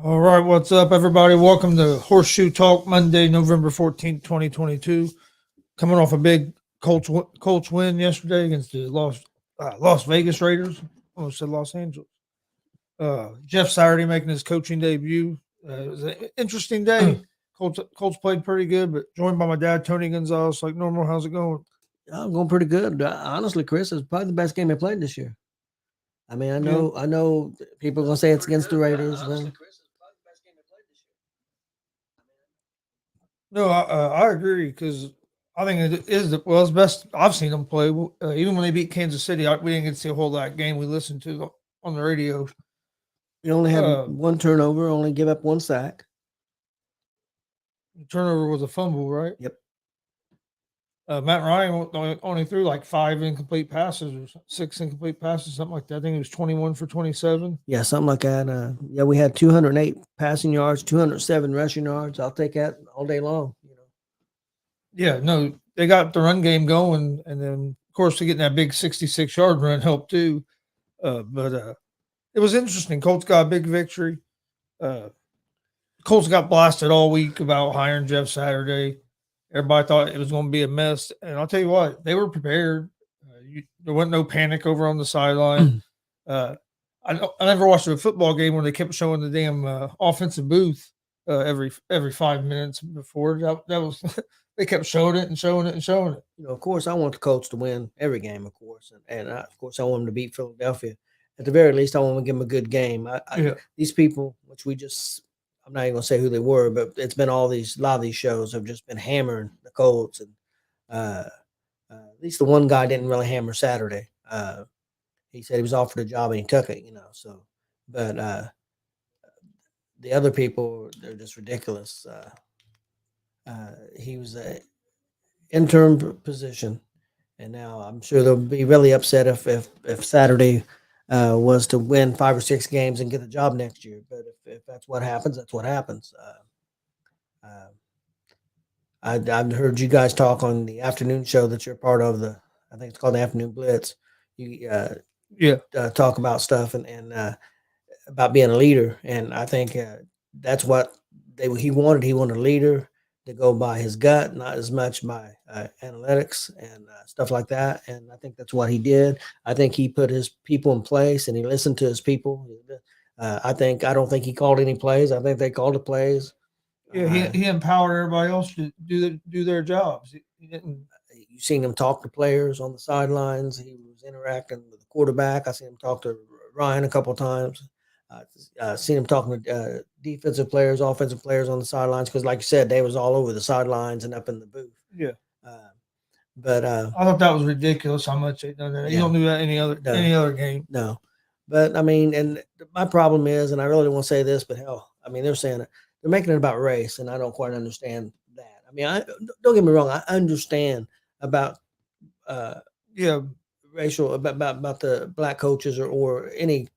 All right, what's up, everybody? Welcome to Horseshoe Talk, Monday, November 14th, 2022. Coming off a big Colts win yesterday against the Las Vegas Raiders. Almost said Los Angeles. Jeff Saturday making his coaching debut. It was an interesting day. Colts played pretty good, but joined by my dad, Tony Gonzalez. Like normal, how's it going? I'm going pretty good. Honestly, Chris, it's probably the best game I played this year. I mean, I know people are gonna say it's against the Raiders. Well, No, I agree because I think it is it's best I've seen them play. Even when they beat Kansas City, we didn't get to see a whole lot of game. We listened to on the radio. you only had Uh, one turnover, only give up one sack. the turnover was a fumble, right? Yep. Matt Ryan only threw like five incomplete passes or six incomplete passes, something like that. I think it was 21 for 27. Yeah, something like that. Yeah, we had 208 passing yards, 207 rushing yards. I'll take that all day long. Yeah, no, they got the run game going, and then of course, getting that big 66-yard run helped too. But it was interesting. Colts got a big victory. Uh, Colts got blasted all week about hiring Jeff Saturday. Everybody thought it was going to be a mess, and I'll tell you what, they were prepared. There wasn't no panic over on the sideline. Uh, I never watched a football game where they kept showing the damn offensive booth every 5 minutes before. That was they kept showing it and showing it and showing it. Of course, I want the Colts to win every game, of course, and of course, I want them to beat Philadelphia. At the very least, I want to give them a good game. Yeah, These people, which I'm not even going to say who they were, but it's been a lot of these shows have just been hammering the Colts, and uh, at least the one guy didn't really hammer Saturday. He said he was offered a job and he took it, So, but the other people, they're just ridiculous. He was a interim position. And now I'm sure they'll be really upset if Saturday was to win 5 or 6 games and get a job next year. But if that's what happens, that's what happens. Uh, I've heard you guys talk on the afternoon show that you're part of. I think it's called the Afternoon Blitz. You yeah, talk about stuff and about being a leader, and I think that's what he wanted. He wanted a leader to go by his gut, not as much by analytics and stuff like that. And I think that's what he did. I think he put his people in place and he listened to his people. I don't think he called any plays. I think they called the plays. yeah. He empowered everybody else to do their jobs. He didn't. You've seen him talk to players on the sidelines. He was interacting with the quarterback. I seen him talk to Ryan a couple of times. Seen him talking to defensive players, offensive players on the sidelines because, like you said, they was all over the sidelines and up in the booth. Yeah, Uh, but I thought that was ridiculous how much they done that. You yeah, don't do that any other game. no. But I mean, and my problem is, and I really don't want to say this, but hell, I mean, they're saying it, they're making it about race, and I don't quite understand that. I mean, I don't get me wrong, I understand about uh, Yeah, racial about the black coaches or any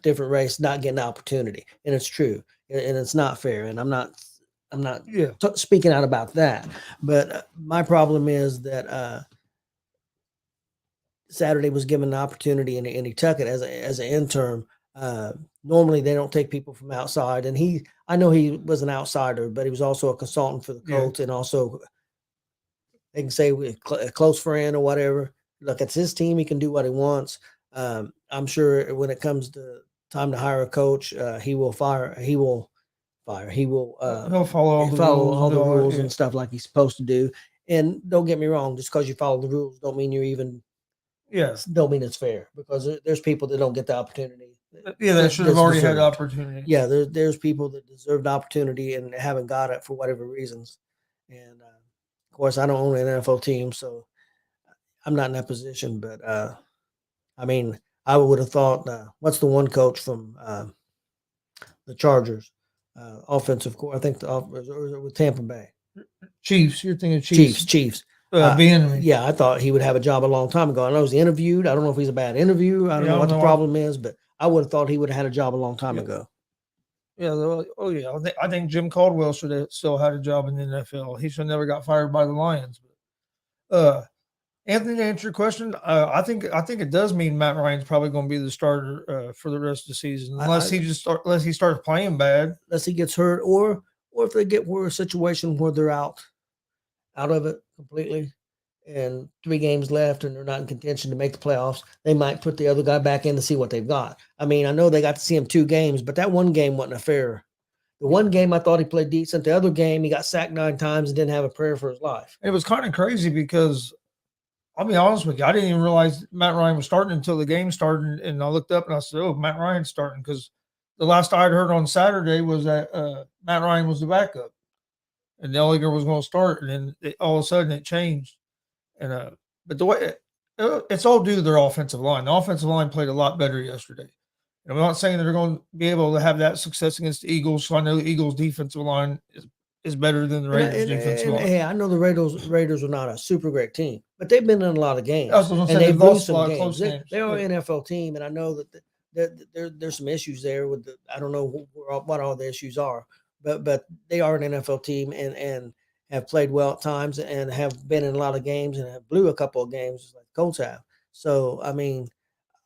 different race not getting the opportunity, and it's true, and it's not fair, and I'm not yeah, speaking out about that, but my problem is that Saturday was given the opportunity, and he took it as an interim. Normally, they don't take people from outside, and I know he was an outsider, but he was also a consultant for the yeah. Colts, and also they can say a close friend or whatever. Look, it's his team; he can do what he wants. I'm sure when it comes to time to hire a coach, he will fire. He will fire. He will He'll follow all the follow rules all and the do all that. rules Yeah, and stuff like he's supposed to do. And don't get me wrong, just because you follow the rules, don't mean you're even yeah, don't mean it's fair because there's people that don't get the opportunity. yeah. They should have That's already had deserved. opportunity. Yeah, there's people that deserve the opportunity and haven't got it for whatever reasons. And of course, I don't own an NFL team, so I'm not in that position. But I mean, I would have thought, what's the one coach from the Chargers, offensive core? I think or is it with Tampa Bay Chiefs. You're thinking Chiefs. Chiefs. Chiefs. Being Yeah, I thought he would have a job a long time ago. I know he's interviewed. I don't know if he's a bad interview. I don't yeah, know I don't what the know. problem is, but I would have thought he would have had a job a long time Yeah, ago. yeah. Oh yeah. I think Jim Caldwell should have still had a job in the NFL. He should have never got fired by the Lions. But Anthony, to answer your question, I think it does mean Matt Ryan's probably going to be the starter for the rest of the season, unless he starts playing bad, unless he gets hurt, or if they get a situation where they're out of it completely, and 3 games left, and they're not in contention to make the playoffs. They might put the other guy back in to see what they've got. I mean, I know they got to see him 2 games, but that one game wasn't a fair. The one game I thought he played decent. The other game he got sacked 9 times and didn't have a prayer for his life. It was kind of crazy because I'll be honest with you, I didn't even realize Matt Ryan was starting until the game started, and I looked up and I said, "Oh, Matt Ryan's starting," because the last I had heard on Saturday was that Matt Ryan was the backup, and Ellinger was going to start, and then all of a sudden it changed. And but the way it's all due to their offensive line. The offensive line played a lot better yesterday. And I'm not saying that they're going to be able to have that success against the Eagles. So I know the Eagles' defensive line is better than the Raiders' defensive line. Hey, I know the Raiders are not a super great team, but they've been in a lot of games. And they've lost a lot of close games. They are an NFL team, and I know that there's some issues there with I don't know what all the issues are, but they are an NFL team and have played well at times and have been in a lot of games and have blew a couple of games like the Colts have. So, I mean,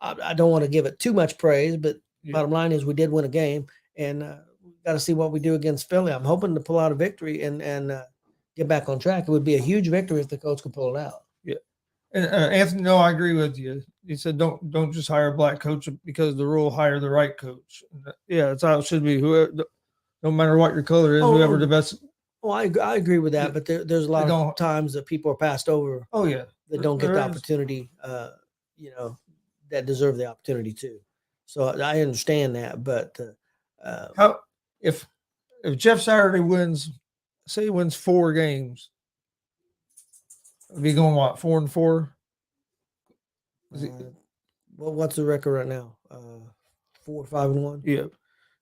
I don't want to give it too much praise, but bottom line is we did win a game, and we got to see what we do against Philly. I'm hoping to pull out a victory and get back on track. It would be a huge victory if the Colts could pull it out. Yeah. And Anthony, no, I agree with you. He said, don't just hire a black coach because the rule hire the right coach. Yeah, that's how it should be. Whoever, no matter what your color is, whoever the best. Oh, I agree with that, but there's a lot of times that people are passed over. Oh yeah, that don't get the opportunity. That deserve the opportunity too. So I understand that, but how if Jeff Saturday wins, say he wins 4 games, are we going what 4-4? Well, what's the record right now? 4-5-1. Yeah.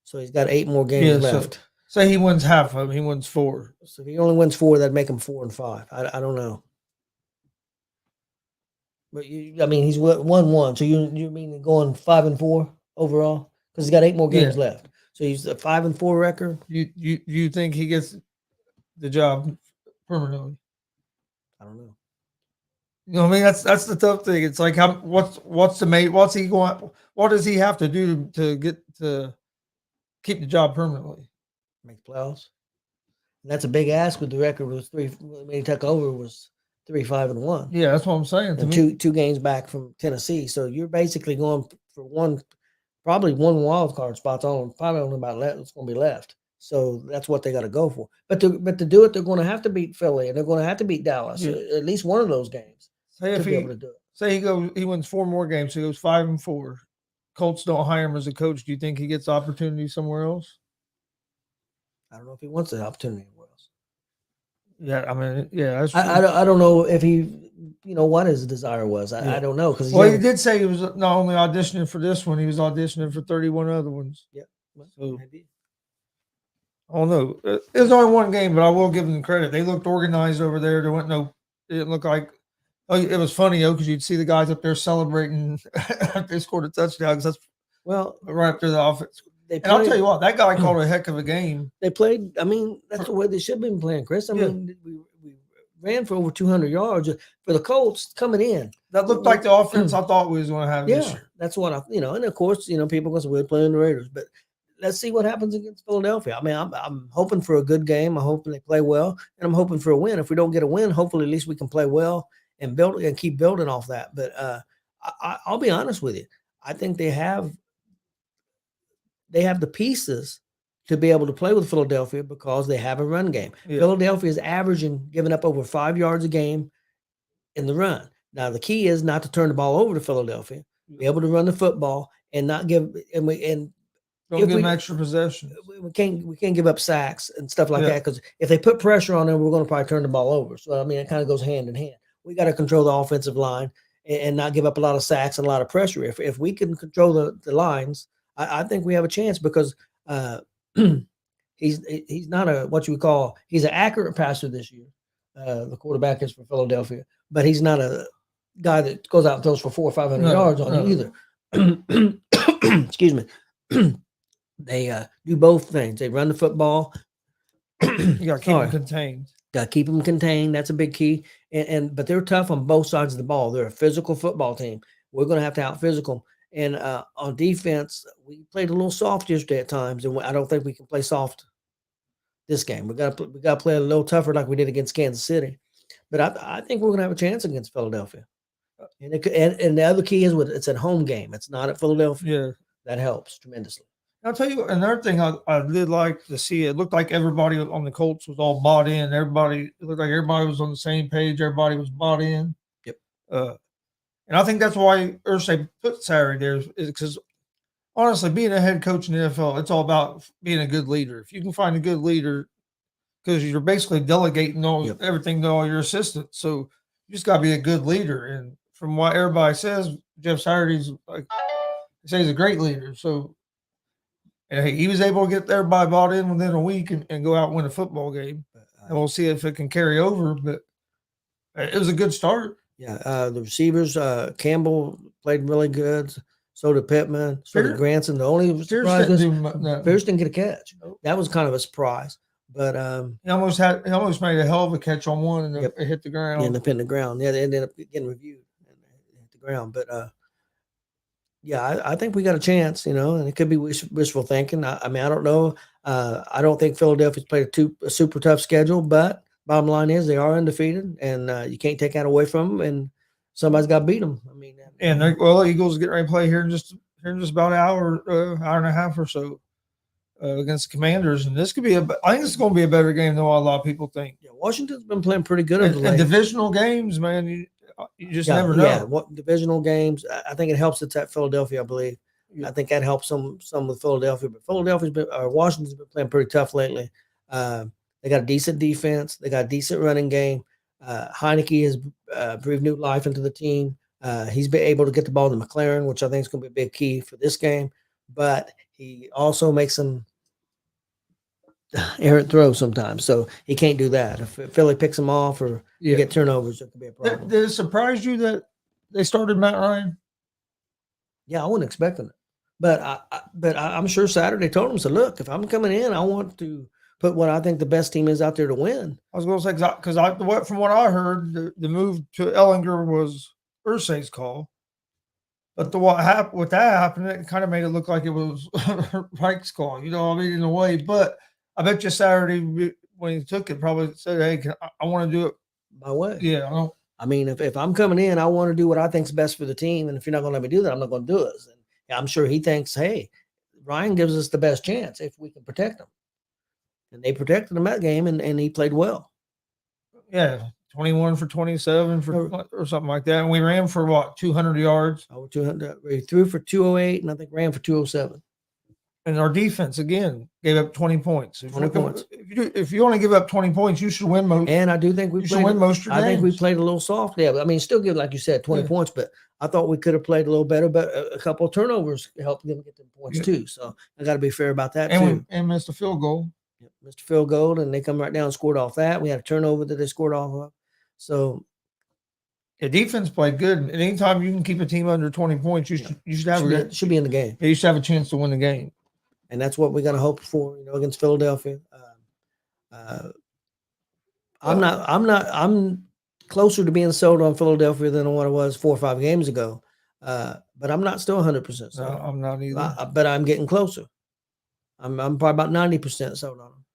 So he's got 8 more games left. So say he wins half of them. He wins 4. So if he only wins 4, that'd make him 4-5. I don't know. But I mean, he's 1-1. So you mean going 5-4 overall? Because he's got 8 more games left. So he's a 5-4 record. You think he gets the job permanently? I don't know. You know what I mean? That's the tough thing. It's like what's he going? What does he have to do to get to keep the job permanently? Make the playoffs. And that's a big ask. With the record was 3 when he took over was 3-5-1. Yeah, that's what I'm saying. And two games back from Tennessee. So you're basically going for probably one wild card spot's probably only about it's going to be left. So that's what they got to go for. But to do it, they're going to have to beat Philly and they're going to have to beat Dallas. At least one of those games. Say if he wins 4 more games, so he goes 5-4. Colts don't hire him as a coach. Do you think he gets opportunity somewhere else? I don't know if he wants the opportunity anywhere else. Yeah, I mean, yeah. That's I don't know if he, what his desire was. I don't know because he did say he was not only auditioning for this one, he was auditioning for 31 other ones. Yeah, so maybe. I don't know. There's only one game, but I will give them credit. They looked organized over there. There wasn't no. It didn't look like. Oh, it was funny because you'd see the guys up there celebrating after they scored a touchdown. That's right up to the offense. And I'll tell you what, that guy called a heck of a game. They played. I mean, that's the way they should have been playing, Chris. I mean, we ran for over 200 yards for the Colts coming in. That looked like the offense I thought we was going to have this year. That's what and of course, people are going to say we're playing the Raiders, but let's see what happens against Philadelphia. I mean, I'm hoping for a good game. I'm hoping they play well, and I'm hoping for a win. If we don't get a win, hopefully at least we can play well and build and keep building off that. But I'll be honest with you. I think they have the pieces to be able to play with Philadelphia because they have a run game. Yeah. Philadelphia is giving up over 5 yards a game in the run. Now, the key is not to turn the ball over to Philadelphia, be able to run the football and not give don't give them extra possessions. We can't give up sacks and stuff like that because if they put pressure on them, we're going to probably turn the ball over. So, I mean, it kind of goes hand in hand. We got to control the offensive line and not give up a lot of sacks and a lot of pressure. If we can control the lines, I think we have a chance because he's not he's an accurate passer this year. The quarterback is for Philadelphia, but he's not a guy that goes out and throws for 400 or 500 yards on you either. Excuse me. They do both things. They run the football. You got to keep them contained. Got to keep them contained. That's a big key. But they're tough on both sides of the ball. They're a physical football team. We're going to have to out physical. And on defense, we played a little soft yesterday at times, and I don't think we can play soft this game. We got to play a little tougher like we did against Kansas City. But I think we're going to have a chance against Philadelphia. And the other key is it's at home game. It's not at Philadelphia. Yeah. That helps tremendously. I'll tell you another thing I did like to see. It looked like everybody on the Colts was all bought in. It looked like everybody was on the same page. Everybody was bought in. Yep. And I think that's why Irsay put Saturday there is because honestly, being a head coach in the NFL, it's all about being a good leader. If you can find a good leader, because you're basically delegating everything to all your assistants, so you just got to be a good leader. And from what everybody says, Jeff Saturday's like they say he's a great leader. So. And he was able to get everybody bought in within a week and go out and win a football game. And we'll see if it can carry over. But it was a good start. Yeah, the receivers, Campbell played really good. So did Pittman. So did Granson. The only surprise was Pierce didn't get a catch. That was kind of a surprise. But he almost made a hell of a catch on one and it hit the ground. Yeah, and it hit the ground. Yeah, they ended up getting reviewed and it hit the ground. But yeah, I think we got a chance, and it could be wishful thinking. I mean, I don't know. I don't think Philadelphia's played a super tough schedule, but bottom line is they are undefeated, and you can't take that away from them, and somebody's got to beat them. I mean, and the Eagles get ready to play here in just about an hour and a half or so against the Commanders, and this could be I think this is going to be a better game than what a lot of people think. Yeah, Washington's been playing pretty good in divisional games, man. You just never know. Yeah, what divisional games? I think it helps. It's at Philadelphia, I believe. Yeah. I think that helps some with Philadelphia. But Washington's been playing pretty tough lately. They got a decent defense. They got a decent running game. Heineke has breathed new life into the team. He's been able to get the ball to McLaren, which I think is going to be a big key for this game. But he also makes some errant throws sometimes, so he can't do that. If Philly picks him off or you get turnovers, it could be a problem. Did it surprise you that they started Matt Ryan? Yeah, I wasn't expecting it, but I'm sure Saturday told him, so look, if I'm coming in, I want to put what I think the best team is out there to win. I was going to say because from what I heard, the move to Ellinger was Irsay's call. But what happened, it kind of made it look like it was Reich's call, in a way. But I bet you Saturday when he took it, probably said, "Hey, I want to do it my way." Yeah, I mean, if I'm coming in, I want to do what I think's best for the team, and if you're not going to let me do that, I'm not going to do it. And I'm sure he thinks, "Hey, Ryan gives us the best chance if we can protect him," and they protected him that game, and he played well. Yeah, 21 for 27 or something like that, and we ran for what 200 yards. Oh, 200. We threw for 208, and I think ran for 207. And our defense again gave up 20 points. 20 points. If you only give up 20 points, you should win most. And I do think we should win most of your games. I think we played a little soft. Yeah, I mean, still give, like you said, 20 points, but I thought we could have played a little better. But a couple of turnovers helped them get them points too. So I got to be fair about that too. And missed a field goal. Yep, missed a field goal, and they come right down and scored off that. We had a turnover that they scored off of. So the defense played good. And anytime you can keep a team under 20 points, you should be in the game. You should have a chance to win the game. And that's what we're going to hope for, against Philadelphia. I'm closer to being sold on Philadelphia than what I was 4 or 5 games ago. But I'm not still 100% sold. No, I'm not either. But I'm getting closer. I'm probably about 90% sold on them.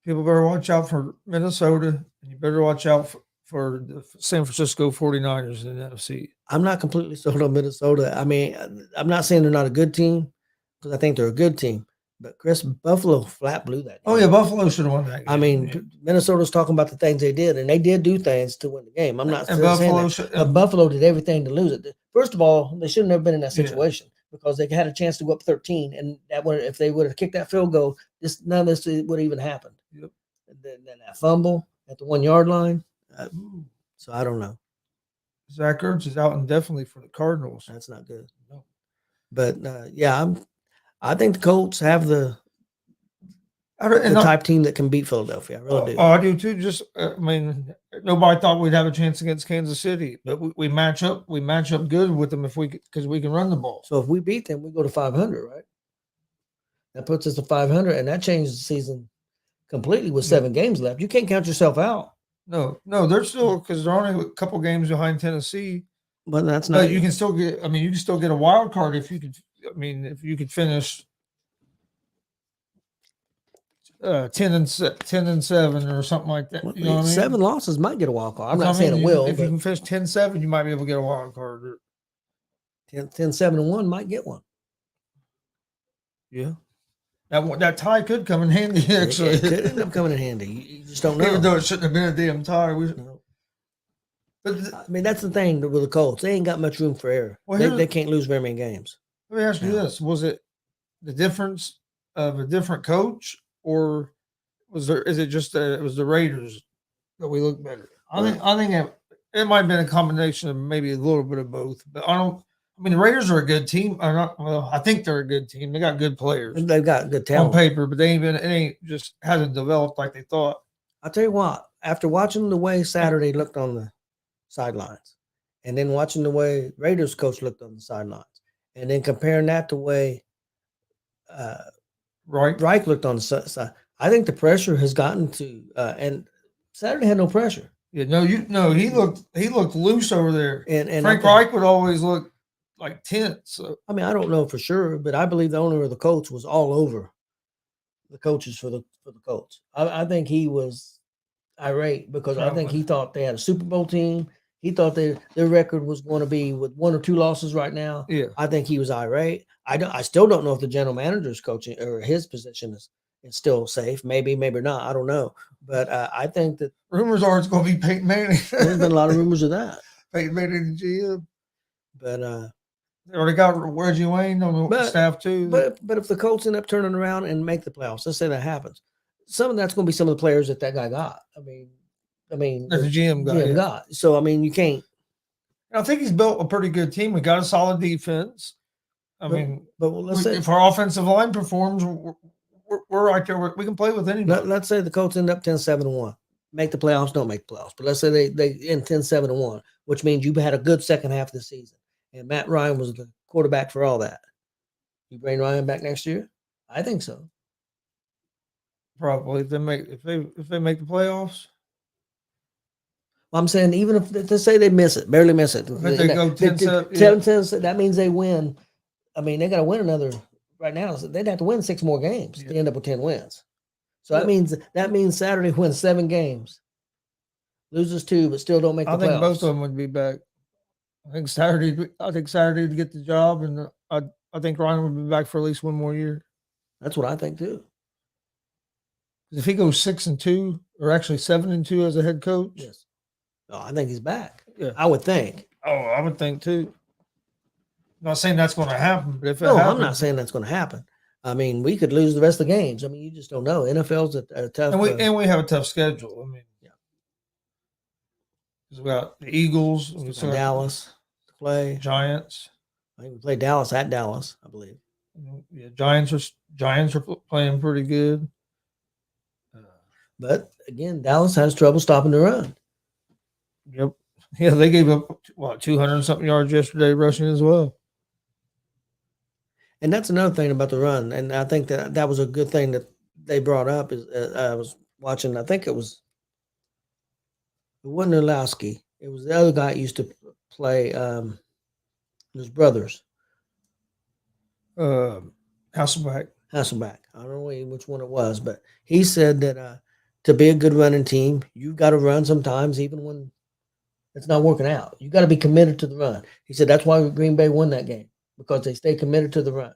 People better watch out for Minnesota, and you better watch out for the San Francisco 49ers in the NFC. I'm not completely sold on Minnesota. I mean, I'm not saying they're not a good team, because I think they're a good team. But Buffalo flat blew that game. Oh, yeah, Buffalo should have won that game. I mean, Minnesota's talking about the things they did, and they did do things to win the game. I'm not saying that. Buffalo did everything to lose it. First of all, they shouldn't have been in that situation because they had a chance to go up 13, and if they would have kicked that field goal, none of this would have even happened. Yep. And then that fumble at the 1 yard line. So I don't know. Zach Ertz is out indefinitely for the Cardinals. That's not good. No. But I think the Colts have the type team that can beat Philadelphia. I really do. Oh, I do too. Nobody thought we'd have a chance against Kansas City, but we match up. We match up good with them because we can run the ball. So if we beat them, we go to 500, right? That puts us to 500, and that changes the season completely with 7 games left. You can't count yourself out. No, they're still, because they're only a couple games behind Tennessee. But that's not. But you can still get. I mean, you can still get a wild card if you could. I mean, if you could finish 10-7 or something like that. You know what I mean? 7 losses might get a wild card. I'm not That's what I saying mean. it will. If you can finish 10-7, you might be able to get a wild card. 10-7-1 might get one. Yeah. That tie could come in handy, actually. It could end up coming in handy. You just don't know. Even though it shouldn't have been a damn tie. No. But I mean, that's the thing with the Colts. They ain't got much room for error. Well, they can't lose very many games. Let me ask you this. Was it the difference of a different coach, or is it just that it was the Raiders that we look better? I think it might have been a combination of maybe a little bit of both. But the Raiders are a good team. I think they're a good team. They got good players. They've got good talent on paper, but it ain't hasn't developed like they thought. I'll tell you what, after watching the way Saturday looked on the sidelines, and then watching the way Raiders coach looked on the sidelines, and then comparing that to the way Reich looked on the side, I think the pressure has gotten to and Saturday had no pressure. Yeah, he looked loose over there. And Frank Reich would always look like tense. So. I mean, I don't know for sure, but I believe the owner of the Colts was all over the coaches for the Colts. I think he was irate because I think he thought they had a Super Bowl team. He thought their record was going to be with 1 or 2 losses right now. Yeah, I think he was irate. I still don't know if the general manager's coaching or his position is still safe. Maybe not. I don't know. But I think that rumors are it's going to be Peyton Manning. There's been a lot of rumors of that. Peyton Manning, the GM. But they already got Reggie Wayne on the staff too. But if the Colts end up turning around and make the playoffs, let's say that happens, some of that's going to be some of the players that guy got. I mean, that's the GM got. So I mean, you can't. I think he's built a pretty good team. We got a solid defense. But let's say if our offensive line performs, we're right there. We can play with anybody. Let's say the Colts end up 10-7-1, make the playoffs, don't make the playoffs. But let's say they end 10-7-1, which means you had a good second half of the season, and Matt Ryan was the quarterback for all that. You bring Ryan back next year? I think so. Probably if they make the playoffs. Well, I'm saying even if they say they miss it, barely miss it, but they go 10-7, that means they win. I mean, they got to win another. Right now, they'd have to win 6 more games to end up with 10 wins. So that means Saturday wins 7 games, loses 2, but still don't make the playoffs. I think both of them would be back. I think Saturday to get the job, and I think Ryan would be back for at least 1 more year. That's what I think too. If he goes 6-2, or actually 7-2 as a head coach, yes, I think he's back. Yeah, I would think. Oh, I would think too. I'm not saying that's going to happen, but if it happens, I'm not saying that's going to happen. I mean, we could lose the rest of the games. I mean, you just don't know. NFL's a tough, and we have a tough schedule. I mean, yeah, because we got the Eagles, Dallas to play, Giants. I think we play Dallas at Dallas, I believe. Yeah, Giants are playing pretty good. But again, Dallas has trouble stopping the run. Yep. Yeah, they gave up 200 something yards yesterday rushing as well. And that's another thing about the run, and I think that was a good thing that they brought up. Is I was watching. I think it wasn't Orlowski. It was the other guy that used to play. His brothers. Hasselbeck. I don't know which one it was, but he said that to be a good running team, you've got to run sometimes, even when it's not working out. You got to be committed to the run. He said that's why Green Bay won that game, because they stay committed to the run.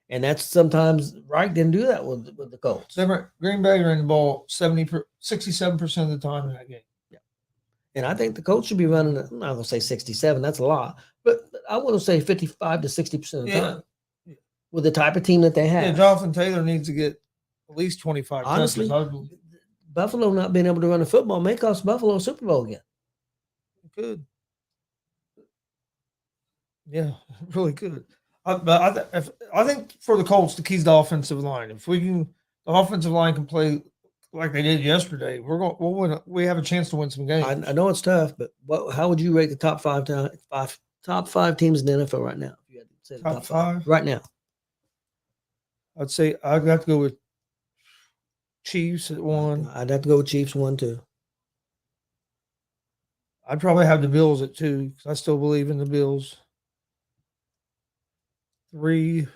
And that's sometimes Reich didn't do that with the Colts. Green Bay ran the ball 67% of the time in that game. Yeah. And I think the Colts should be running, I'm not going to say 67, that's a lot, but I want to say 55 to 60% of the time with the type of team that they have. Yeah, Jonathan Taylor needs to get at least 25 Honestly, touches. Buffalo not being able to run the football may cost Buffalo a Super Bowl again. It could. Yeah, really good. But I think for the Colts, the key's the offensive line. If the offensive line can play like they did yesterday, we'll win. We have a chance to win some games. I know it's tough, but how would you rate the top five teams in the NFL right now? If you had to say top five right now, I'd say I'd have to go with Chiefs at 1. I'd have to go with Chiefs 1 too. I'd probably have the Bills at 2 because I still believe in the Bills. 3.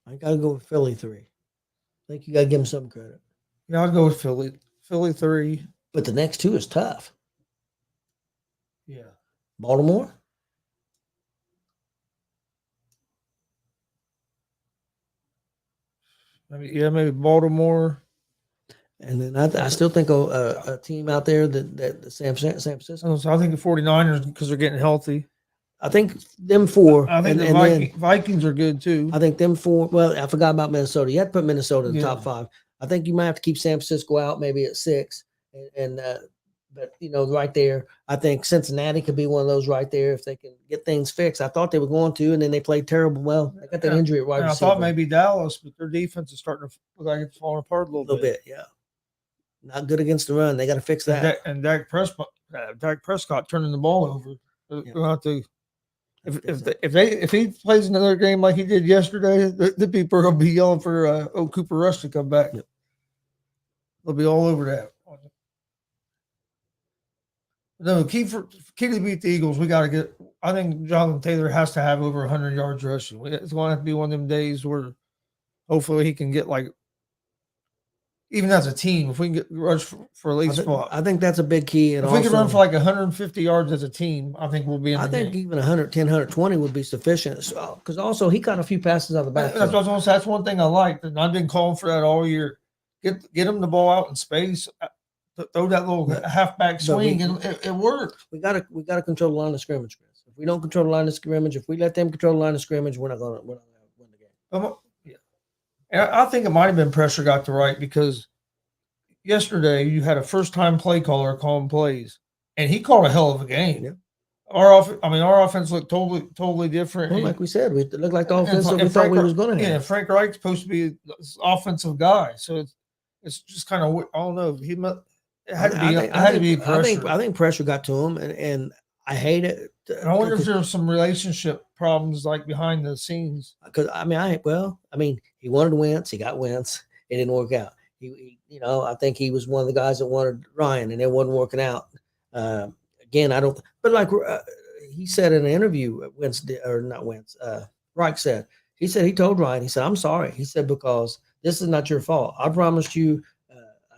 I gotta go with Philly 3. I think you gotta give them some credit. Yeah, I'll go with Philly. Philly 3. But the next 2 is tough. Yeah. Baltimore. Maybe Baltimore. And then I still think a team out there that San Francisco. So I think the 49ers, because they're getting healthy. I think them 4. I think the Vikings are good too. I think them 4. Well, I forgot about Minnesota. You had to put Minnesota in the top 5. I think you might have to keep San Francisco out, maybe at 6. But right there, I think Cincinnati could be one of those right there if they can get things fixed. I thought they were going to, and then they played terrible. Well, they got that injury at wide receiver. I thought maybe Dallas, but their defense is starting to look like it's falling apart a little bit. Yeah. Not good against the run. They got to fix that. And Dak Prescott turning the ball over. We'll have to. If he plays another game like he did yesterday, the people will be yelling for Cooper Rush to come back. Yep. They'll be all over that. No, key to beat the Eagles, we got to get. I think Jonathan Taylor has to have over 100 yards rushing. It's going to have to be one of them days where hopefully he can get even as a team, if we can get rush for at least I think that's a big key. And if we can run for 150 yards as a team, I think we'll be in the game. Even 110, 120 would be sufficient. Because also he caught a few passes out of the back. That's one thing I liked, and I've been calling for that all year. Get him the ball out in space. Throw that little halfback swing, and it worked. We gotta control the line of scrimmage, Chris. If we don't control the line of scrimmage, if we let them control the line of scrimmage, we're not gonna win the game. Yeah, and I think it might have been pressure got to right because yesterday you had a first-time play caller calling plays, and he called a hell of a game. Yeah. Our offense looked totally different. Well, like we said, we looked like the offense that we thought we was going to have. Yeah, Frank Reich's supposed to be this offensive guy, so it's just kind of I don't know. It had to be pressure. I think pressure got to him, and I hate it. And I wonder if there's some relationship problems behind the scenes. Because he wanted Wentz, he got Wentz, it didn't work out. I think he was one of the guys that wanted Ryan, and it wasn't working out. Again, I don't. But he said in an interview, Reich said he told Ryan, he said, "I'm sorry." He said, because this is not your fault. I promised you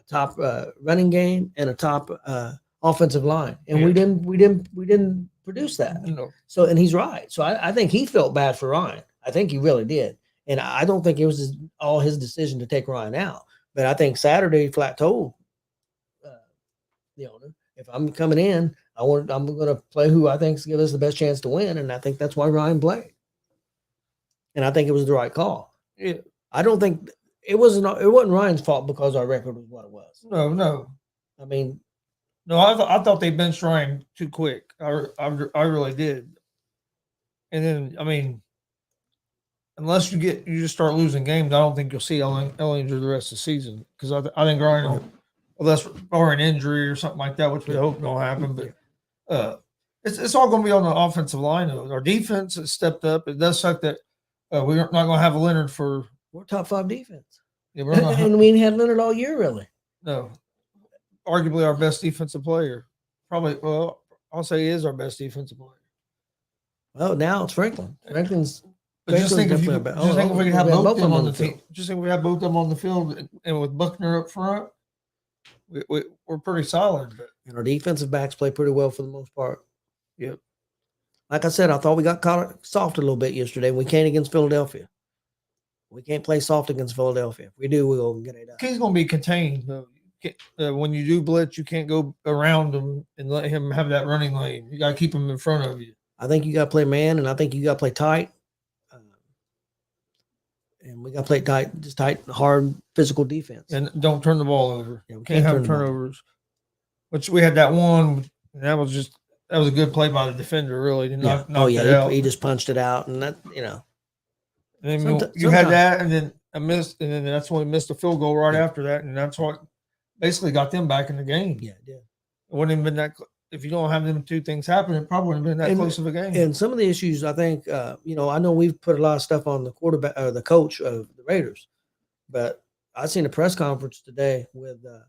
top running game and a top offensive line, and we didn't produce that. So, and he's right. So I think he felt bad for Ryan. I think he really did, and I don't think it was all his decision to take Ryan out. But I think Saturday flat told the owner, if I'm coming in, I'm going to play who I think give us the best chance to win, and I think that's why Ryan played. And I think it was the right call. Yeah. I don't think. It wasn't Ryan's fault because our record was what it was. No. I thought they benched Ryan too quick. I really did. And then, unless you just start losing games, I don't think you'll see Ellinger the rest of the season. Because I think Ryan, unless or an injury or something like that, which we hope don't happen. But it's all going to be on the offensive line. Our defense has stepped up. It does suck that we're not going to have a Leonard for. We're top 5 defense. Yeah, and we ain't had Leonard all year, really. No. Arguably our best defensive player. Probably, I'll say he is our best defensive player. Well, now it's Franklin. Franklin's. But just think if we could have both of them on the field. Just think we have both of them on the field, and with Buckner up front, we're pretty solid. And our defensive backs play pretty well for the most part. Yep. Like I said, I thought we got caught soft a little bit yesterday. We can't against Philadelphia. We can't play soft against Philadelphia. If we do, we'll get it done. He's going to be contained. When you do blitz, you can't go around him and let him have that running lane. You got to keep him in front of you. I think you got to play man, and I think you got to play tight. And we got to play tight, hard, physical defense. And don't turn the ball over. Yeah, we can't have turnovers. Which we had that one, and that was a good play by the defender, really. To knock that out. He just punched it out, and that, And then you had that, and then a miss, and then that's when we missed a field goal right after that, and that's what basically got them back in the game. Yeah, it did. It wouldn't even been that. if you don't have them two things happen, it probably wouldn't have been that And- close of a game. And some of the issues, I think, I know we've put a lot of stuff on the quarterback, the coach of the Raiders, but I seen a press conference today with the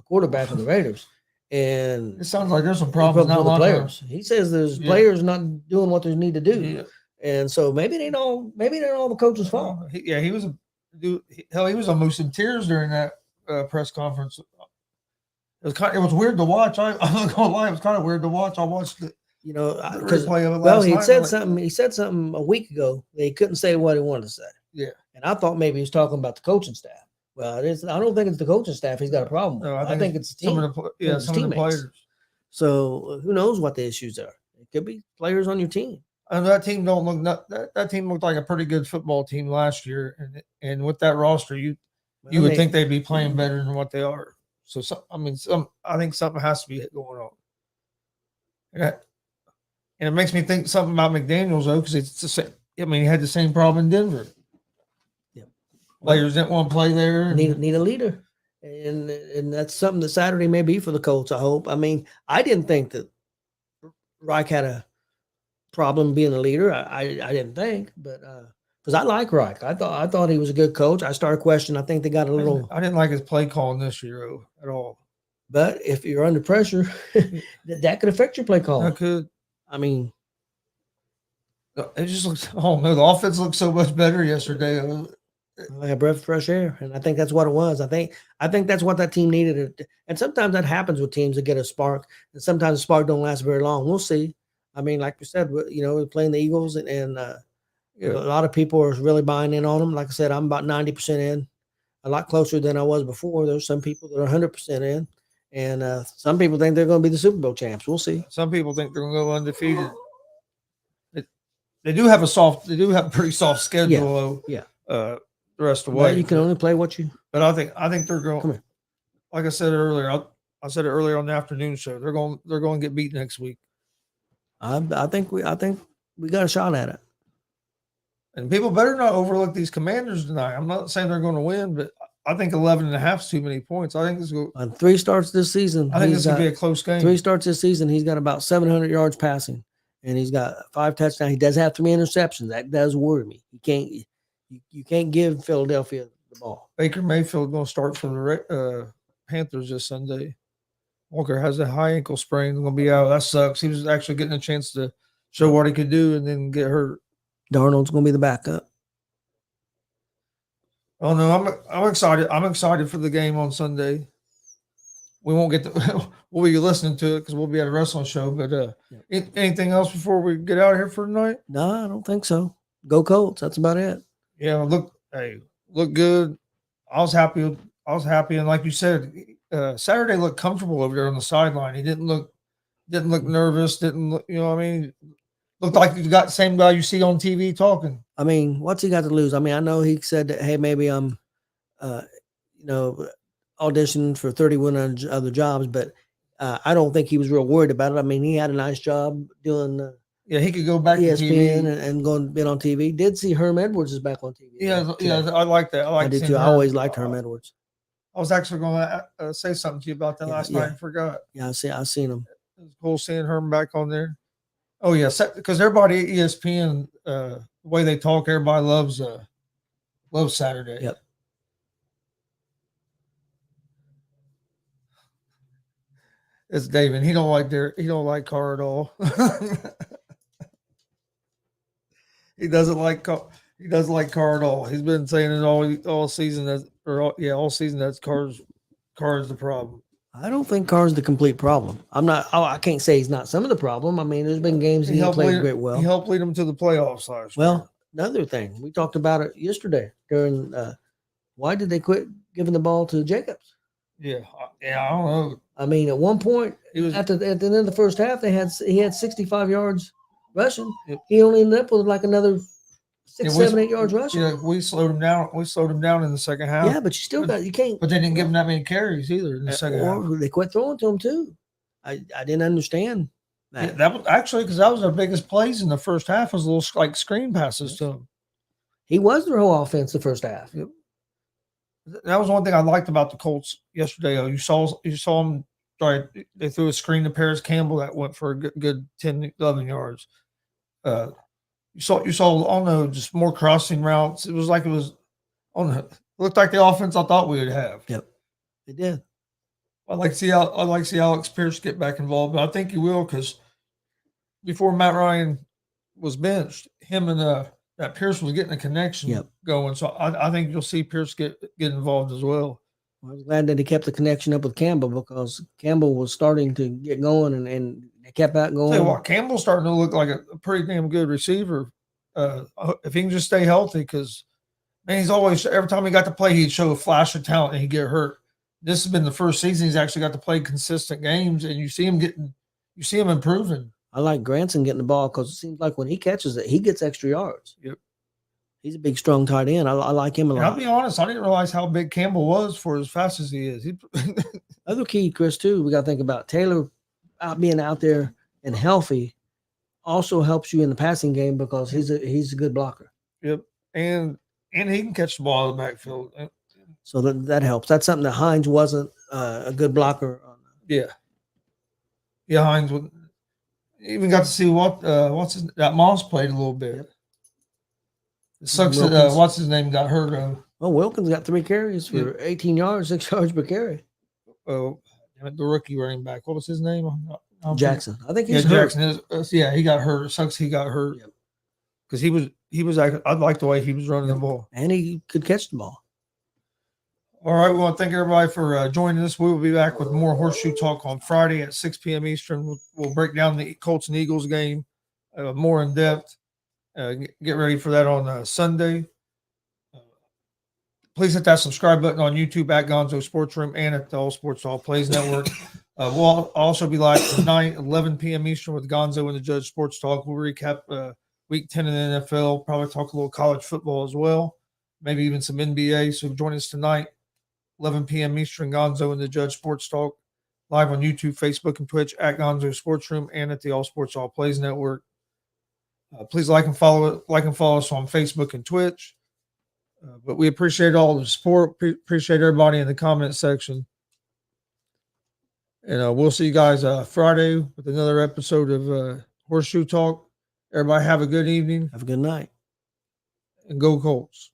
quarterback of the Raiders, and It sounds like there's some he problems put in that the locker room. players. He says there's Yeah. players not doing what they need to do, Yeah. and so maybe they don't. Maybe they're all the coach's fault. He was he was almost in tears during that press conference. It was weird to watch. I'm not gonna lie, it was kind of weird to watch. I watched the Because replay of it well, last he night. said something. He said something a week ago that he couldn't say what he wanted to say. Yeah. And I thought maybe he was talking about the coaching staff. Well, I don't think it's the coaching staff he's got a problem with. No, I think it's the team. some of the some of the players. So who knows what the issues are? It could be players on your team. And that team don't look that team looked like a pretty good football team last year, and with that roster, you would think they'd be playing better than what they are. So I think something has to be going on. And it makes me think something about McDaniels though, because it's the same. I mean, he had the same problem in Denver. Yeah, Players didn't want to play there. Need a leader, and that's something that Saturday may be for the Colts. I hope. I mean, I didn't think that Reich had a problem being a leader. I didn't think, but because I like Reich, I thought he was a good coach. I started questioning. I think they got a little. I didn't like his play calling this year at all. But if you're under pressure, that could affect your play call. That could. I mean, it just looks. Oh no, the offense looked so much better yesterday. like a breath of fresh air, and I think that's what it was. I think that's what that team needed. And sometimes that happens with teams that get a spark, and sometimes the spark don't last very long. We'll see. I mean, like we said, we're playing the Eagles, and a lot of people are really buying in on them. Like I said, I'm about 90% in, a lot closer than I was before. There's some people that are 100% in, and some people think they're going to be the Super Bowl champs. We'll see. Some people think they're going to go undefeated. They do have a pretty soft schedule. Yeah. The rest of the way, you can only play what you. But I think they're going. Come here. Like I said earlier, I said it earlier on the afternoon show. They're going to get beat next week. I think we got a shot at it. And people better not overlook these Commanders tonight. I'm not saying they're going to win, but I think 11.5 is too many points. I think this will. On 3 starts this season, I think this will be a close game. 3 starts this season, he's got about 700 yards passing, and he's got 5 touchdowns. He does have 3 interceptions. That does worry me. You can't give Philadelphia the ball. Baker Mayfield going to start for the Panthers this Sunday. Walker has a high ankle sprain. Going to be out. That sucks. He was actually getting a chance to show what he could do and then get hurt. Darnold's going to be the backup. Oh no, I'm excited. I'm excited for the game on Sunday. We won't get to. We'll be listening to it because we'll be at a wrestling show. But anything else before we get out of here for tonight? No, I don't think so. Go Colts. That's about it. Yeah, look good. I was happy, and like you said, Saturday looked comfortable over there on the sideline. He didn't look nervous. Didn't look, what I mean? Looked like you got the same guy you see on TV talking. I mean, what's he got to lose? I mean, I know he said that, hey, maybe I'm, auditioning for 31 other jobs, but I don't think he was real worried about it. I mean, he had a nice job doing. He could go back ESPN to TV and going been on TV. Did see Herm Edwards is back on TV. Yeah, I like that. I did too. I always liked Herm Edwards. I was actually going to say something to you about that last night. I forgot. Yeah, I seen him. It was cool seeing Herm back on there. Oh yeah, because everybody at ESPN, the way they talk, everybody loves Saturday. Yep. It's David. He don't like Carr at all. He doesn't like Carr at all. He's been saying it all season all season that's Carr is the problem. I don't think Carr's the complete problem. I can't say he's not some of the problem. I mean, there's been games he played great well. He helped lead them to the playoffs last year. Well, another thing, we talked about it yesterday during why did they quit giving the ball to Jacobs? Yeah, I don't know. I mean, at one point, at the end of the first half, he had 65 yards rushing. Yep. He only ended up with like another 7, 8 yards rushing. Yeah, we slowed him down. We slowed him down in the second half. Yeah, but you can't. But they didn't give him that many carries either in the second half. They quit throwing to him too. I didn't understand that. Yeah, that was actually because that was their biggest plays in the first half was little like screen passes to him. He was their whole offense the first half. Yep. That was one thing I liked about the Colts yesterday. You saw them they threw a screen to Paris Campbell that went for a good 10, 11 yards. You saw on the just more crossing routes. It was like it was on the looked like the offense I thought we would have. Yep, it did. I'd like to see Alex Pierce get back involved, but I think he will because before Matt Ryan was benched, him and that Pierce was getting a connection going. So I think you'll see Pierce get involved as well. I was glad that he kept the connection up with Campbell because Campbell was starting to get going and they kept out going. Tell you what, Campbell's starting to look like a pretty damn good receiver if he can just stay healthy. Because man, he's always every time he got to play, he'd show a flash of talent and he'd get hurt. This has been the first season he's actually got to play consistent games, and you see him improving. I like Granson getting the ball because it seems like when he catches it, he gets extra yards. Yep. He's a big, strong tight end. I like him a lot. I'll be honest, I didn't realize how big Campbell was for as fast as he is. Other key, Chris, too, we got to think about Taylor being out there and healthy also helps you in the passing game because he's a good blocker. Yep. And he can catch the ball out of the backfield. So that helps. That's something that Hines wasn't a good blocker on. Yeah. Yeah, Hines even got to see that Moss played a little bit. Yep. It sucks that what's his name got hurt. Well, Wilkins got 3 carries for 18 yards, 6 yards per carry. The rookie running back. What was his name? Jackson. I think he's hurt. Jackson. He got hurt. It sucks he got hurt because he was. I like the way he was running the ball, and he could catch the ball. All right, we want to thank everybody for joining us. We will be back with more Horseshoe Talk on Friday at 6 p.m. Eastern. We'll break down the Colts and Eagles game more in depth. Get ready for that on Sunday. Please hit that subscribe button on YouTube at Gonzo Sports Room and at the All Sports All Plays Network. We'll also be live tonight, 11 p.m. Eastern with Gonzo and the Judge Sports Talk. We'll recap Week 10 in the NFL, probably talk a little college football as well, maybe even some NBA. So join us tonight, 11 p.m. Eastern, Gonzo and the Judge Sports Talk, live on YouTube, Facebook, and Twitch at Gonzo Sports Room and at the All Sports All Plays Network. Please like and follow us on Facebook and Twitch. But we appreciate all the support. Appreciate everybody in the comment section. And we'll see you guys Friday with another episode of Horseshoe Talk. Everybody have a good evening. Have a good night. And go Colts.